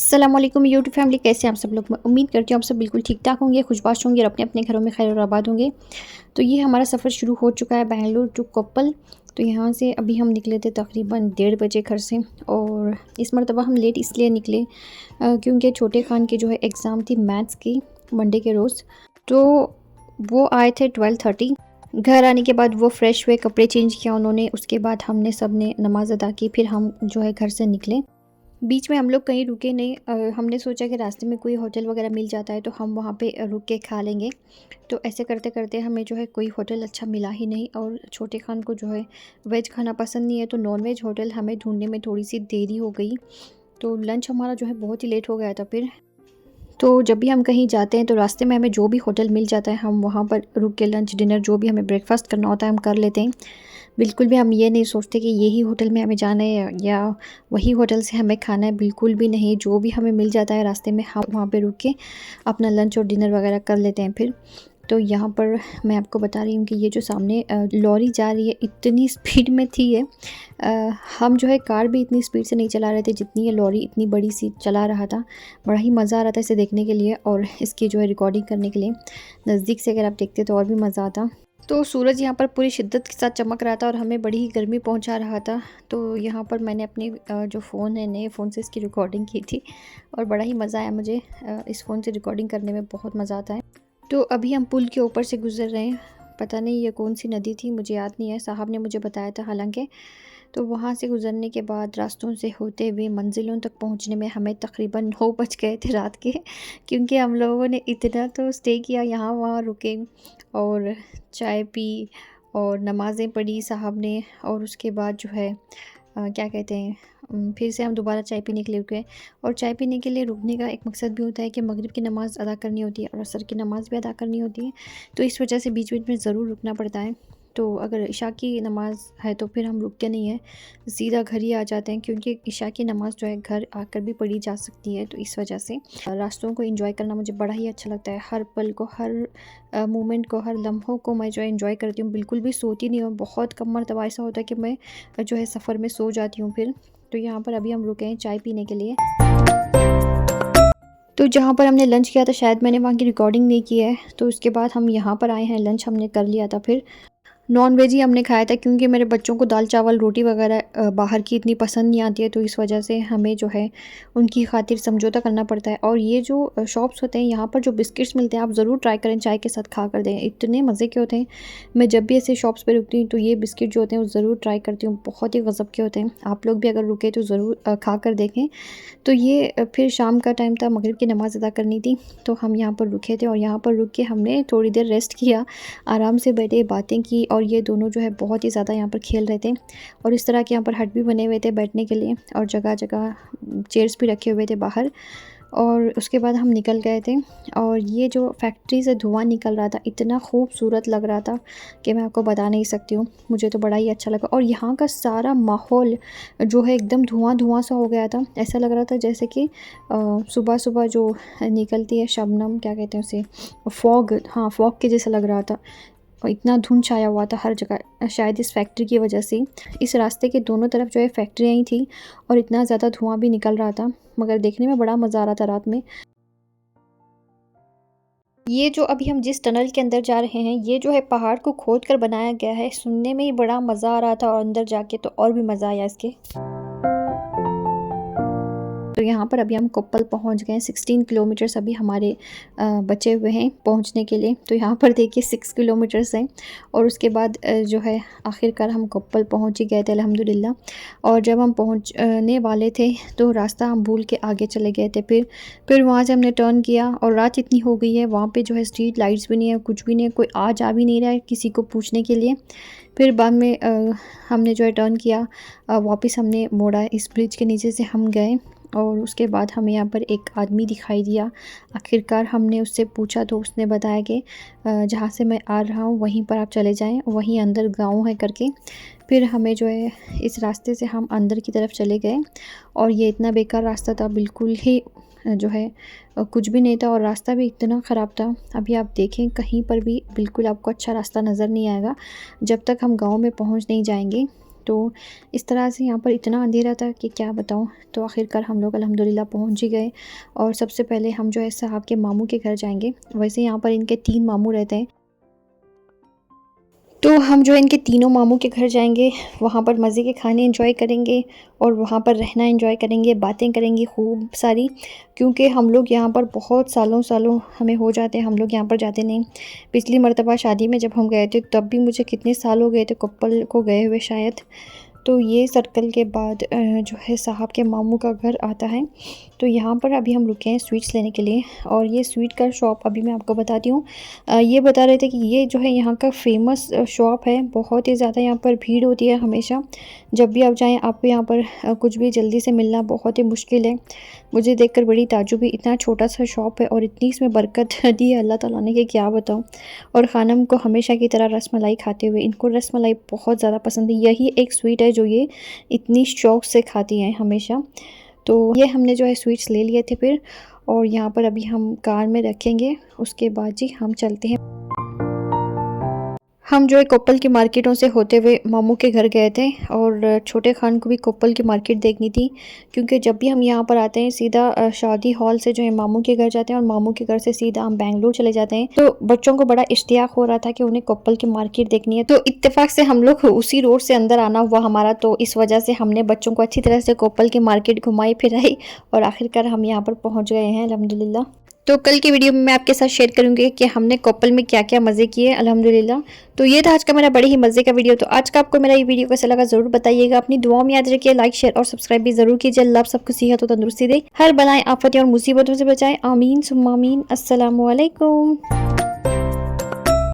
अस्सलाम वालेकुम YouTube family, कैसे हैं आप सब लोग। मैं उम्मीद करती हूँ आप सब बिल्कुल ठीक ठाक होंगे, खुशबाश होंगे और अपने अपने घरों में खैर और आबाद होंगे। तो ये हमारा सफ़र शुरू हो चुका है बेंगलुरु टू कोप्पल। तो यहाँ से अभी हम निकले थे तकरीबन 1:30 बजे घर से। और इस मरतबा हम लेट इसलिए निकले क्योंकि छोटे खान की जो है एग्ज़ाम थी मैथ्स की, मंडे के रोज़। तो वो आए थे 12:30। घर आने के बाद वो फ़्रेश हुए, कपड़े चेंज किया उन्होंने। उसके बाद हमने सब ने नमाज़ अदा की, फिर हम जो है घर से निकले। बीच में हम लोग कहीं रुके नहीं। हमने सोचा कि रास्ते में कोई होटल वगैरह मिल जाता है तो हम वहाँ पे रुक के खा लेंगे। तो ऐसे करते करते हमें जो है कोई होटल अच्छा मिला ही नहीं। और छोटे खान को जो है वेज खाना पसंद नहीं है, तो नॉन वेज होटल हमें ढूंढने में थोड़ी सी देरी हो गई। तो लंच हमारा जो है बहुत ही लेट हो गया था फिर। तो जब भी हम कहीं जाते हैं तो रास्ते में हमें जो भी होटल मिल जाता है हम वहाँ पर रुक के लंच डिनर जो भी हमें ब्रेकफास्ट करना होता है हम कर लेते हैं। बिल्कुल भी हम ये नहीं सोचते कि यही होटल में हमें जाना है या वही होटल से हमें खाना है, बिल्कुल भी नहीं। जो भी हमें मिल जाता है रास्ते में हम वहाँ पे रुक के अपना लंच और डिनर वगैरह कर लेते हैं फिर। तो यहाँ पर मैं आपको बता रही हूँ कि ये जो सामने लॉरी जा रही है इतनी स्पीड में थी ये। हम जो है कार भी इतनी स्पीड से नहीं चला रहे थे जितनी ये लॉरी इतनी बड़ी सी चला रहा था। बड़ा ही मज़ा आ रहा था इसे देखने के लिए और इसकी जो है रिकॉर्डिंग करने के लिए। नज़दीक से अगर आप देखते तो और भी मज़ा आता। तो सूरज यहाँ पर पूरी शिद्दत के साथ चमक रहा था और हमें बड़ी ही गर्मी पहुँचा रहा था। तो यहाँ पर मैंने अपनी जो फ़ोन है नए फ़ोन से इसकी रिकॉर्डिंग की थी और बड़ा ही मज़ा आया मुझे। इस फ़ोन से रिकॉर्डिंग करने में बहुत मज़ा आता है। तो अभी हम पुल के ऊपर से गुज़र रहे हैं। पता नहीं ये कौन सी नदी थी, मुझे याद नहीं है, साहब ने मुझे बताया था हालांकि। तो वहाँ से गुज़रने के बाद रास्तों से होते हुए मंजिलों तक पहुँचने में हमें तकरीबन 9 बज गए थे रात के। क्योंकि हम लोगों ने इतना तो स्टे किया, यहाँ वहाँ रुके और चाय पी और नमाज़ें पढ़ी साहब ने। और उसके बाद जो है क्या कहते हैं, फिर से हम दोबारा चाय पीने के लिए रुके। और चाय पीने के लिए रुकने का एक मकसद भी होता है कि मगरिब की नमाज़ अदा करनी होती है और असर की नमाज़ भी अदा करनी होती है। तो इस वजह से बीच बीच में ज़रूर रुकना पड़ता है। तो अगर इशा की नमाज़ है तो फिर हम रुकते नहीं हैं, सीधा घर ही आ जाते हैं। क्योंकि इशा की नमाज़ जो है घर आकर भी पढ़ी जा सकती है। तो इस वजह से रास्तों को एंजॉय करना मुझे बड़ा ही अच्छा लगता है। हर पल को, हर मोमेंट को, हर लम्हों को मैं जो है एंजॉय करती हूँ। बिल्कुल भी सोती नहीं हूँ। बहुत कम मरतबा ऐसा होता है कि मैं जो है सफ़र में सो जाती हूँ फिर। तो यहाँ पर अभी हम रुके हैं चाय पीने के लिए। तो जहाँ पर हमने लंच किया था शायद मैंने वहाँ की रिकॉर्डिंग नहीं की है। तो उसके बाद हम यहाँ पर आए हैं, लंच हमने कर लिया था फिर। नॉन वेज ही हमने खाया था क्योंकि मेरे बच्चों को दाल चावल रोटी वगैरह बाहर की इतनी पसंद नहीं आती है। तो इस वजह से हमें जो है उनकी खातिर समझौता करना पड़ता है। और ये जो शॉप्स होते हैं यहाँ पर जो बिस्किट्स मिलते हैं आप ज़रूर ट्राई करें, चाय के साथ खा कर दें, इतने मज़े के होते हैं। मैं जब भी ऐसे शॉप्स पे रुकती हूँ तो ये बिस्किट जो होते हैं वो ज़रूर ट्राई करती हूँ, बहुत ही गज़ब के होते हैं। आप लोग भी अगर रुके तो ज़रूर खा कर देखें। तो ये फिर शाम का टाइम था, मगरिब की नमाज़ अदा करनी थी। तो हम यहाँ पर रुके थे और यहाँ पर रुक के हमने थोड़ी देर रेस्ट किया, आराम से बैठे, बातें की। और ये दोनों जो है बहुत ही ज़्यादा यहाँ पर खेल रहे थे। और इस तरह के यहाँ पर हट भी बने हुए थे बैठने के लिए और जगह जगह चेयर्स भी रखे हुए थे बाहर। और उसके बाद हम निकल गए थे। और ये जो फैक्ट्री से धुआं निकल रहा था इतना खूबसूरत लग रहा था कि मैं आपको बता नहीं सकती हूँ। मुझे तो बड़ा ही अच्छा लगा। और यहाँ का सारा माहौल जो है एकदम धुआं धुआं सा हो गया था। ऐसा लग रहा था जैसे कि सुबह सुबह जो निकलती है शबनम, क्या कहते हैं उसे, फॉग, हाँ फॉग के जैसा लग रहा था। और इतना धुंध छाया हुआ था हर जगह, शायद इस फैक्ट्री की वजह से। इस रास्ते के दोनों तरफ जो है फैक्ट्रियाँ ही थी और इतना ज़्यादा धुआं भी निकल रहा था, मगर देखने में बड़ा मज़ा आ रहा था रात में। ये जो अभी हम जिस टनल के अंदर जा रहे हैं ये जो है पहाड़ को खोद कर बनाया गया है। सुनने में ही बड़ा मज़ा आ रहा था और अंदर जाके तो और भी मज़ा आया इसके। तो यहाँ पर अभी हम कोप्पल पहुँच गए हैं। 16 किलोमीटर्स अभी हमारे बचे हुए हैं पहुँचने के लिए। तो यहाँ पर देखिए 6 किलोमीटर्स हैं और उसके बाद जो है आखिरकार हम कोप्पल पहुँच ही गए थे अल्हम्दुलिल्लाह। और जब हम पहुँचने वाले थे तो रास्ता हम भूल के आगे चले गए थे। फिर वहाँ से हमने टर्न किया और रात इतनी हो गई है, वहाँ पे जो है स्ट्रीट लाइट्स भी नहीं है, कुछ भी नहीं है, कोई आ जा भी नहीं रहा है किसी को पूछने के लिए। फिर बाद में हमने जो है टर्न किया, वापस हमने मोड़ा, इस ब्रिज के नीचे से हम गए। और उसके बाद हमें यहाँ पर एक आदमी दिखाई दिया। आखिरकार हमने उससे पूछा तो उसने बताया कि जहाँ से मैं आ रहा हूँ वहीं पर आप चले जाएं, वहीं अंदर गांव है करके। फिर हमें जो है इस रास्ते से हम अंदर की तरफ चले गए। और ये इतना बेकार रास्ता था, बिल्कुल ही जो है कुछ भी नहीं था और रास्ता भी इतना ख़राब था। अभी आप देखें कहीं पर भी बिल्कुल आपको अच्छा रास्ता नज़र नहीं आएगा जब तक हम गाँव में पहुँच नहीं जाएंगे। तो इस तरह से यहाँ पर इतना अंधेरा था कि क्या बताऊँ। तो आखिरकार हम लोग अल्हम्दुलिल्लाह पहुँच ही गए और सबसे पहले हम जो है साहब के मामू के घर जाएंगे। वैसे यहाँ पर इनके 3 मामू रहते हैं, तो हम जो है इनके तीनों मामू के घर जाएंगे, वहाँ पर मज़े के खाने एंजॉय करेंगे और वहाँ पर रहना एंजॉय करेंगे, बातें करेंगे खूब सारी, क्योंकि हम लोग यहाँ पर बहुत सालों सालों हमें हो जाते हैं, हम लोग यहाँ पर जाते नहीं। पिछली मर्तबा शादी में जब हम गए थे तब भी मुझे कितने साल हो गए थे कपल को गए हुए शायद। तो ये सर्कल के बाद जो है साहब के मामू का घर आता है। तो यहाँ पर अभी हम रुके हैं स्वीट्स लेने के लिए और ये स्वीट का शॉप अभी मैं आपको बताती हूँ। ये बता रहे थे कि ये जो है यहाँ का फेमस शॉप है, बहुत ही ज़्यादा यहाँ पर भीड़ होती है हमेशा। जब भी आप जाएँ आपको यहाँ पर कुछ भी जल्दी से मिलना बहुत ही मुश्किल है। मुझे देखकर बड़ी ताज्जुब हुई, इतना छोटा सा शॉप है और इतनी इसमें बरकत दी है अल्लाह ताला ने कि क्या बताऊँ। और ख़ानम को हमेशा की तरह रसमलाई खाते हुए, इनको रसमलाई बहुत ज़्यादा पसंद है। यही एक स्वीट है जो ये इतनी शौक़ से खाती हैं हमेशा। तो ये हमने जो है स्वीट्स ले लिए थे फिर, और यहाँ पर अभी हम कार में रखेंगे, उसके बाद जी हम चलते हैं। हम जो है कोप्पल की मार्केटों से होते हुए मामू के घर गए थे और छोटे खान को भी कोप्पल की मार्केट देखनी थी, क्योंकि जब भी हम यहाँ पर आते हैं सीधा शादी हॉल से जो है मामू के घर जाते हैं और मामू के घर से सीधा हम बेंगलुरु चले जाते हैं। तो बच्चों को बड़ा इश्तियाक हो रहा था कि उन्हें कोप्पल की मार्केट देखनी है, तो इत्तेफाक से हम लोग उसी रोड से अंदर आना हुआ हमारा, तो इस वजह से हमने बच्चों को अच्छी तरह से कोप्पल की मार्केट घुमाई फिराई और आखिरकार हम यहाँ पर पहुँच गए हैं अल्हम्दुलिल्लाह। तो कल की वीडियो में मैं आपके साथ शेयर करूंगी कि हमने कोप्पल में क्या क्या मज़े किए अल्हम्दुलिल्लाह। तो ये था आज का मेरा बड़े ही मज़े का वीडियो। तो आज का आपको मेरा ये वीडियो कैसा लगा ज़रूर बताइएगा। अपनी दुआओं में याद रखिए, लाइक शेयर और सब्सक्राइब भी ज़रूर कीजिए। अल्लाह आप सबको सेहत और तंदुरुस्ती दे, हर बलाएं आफतें और मुसीबतों से बचाएं। आमीन सुम्मा आमीन। अस्सलामु अलैकुम।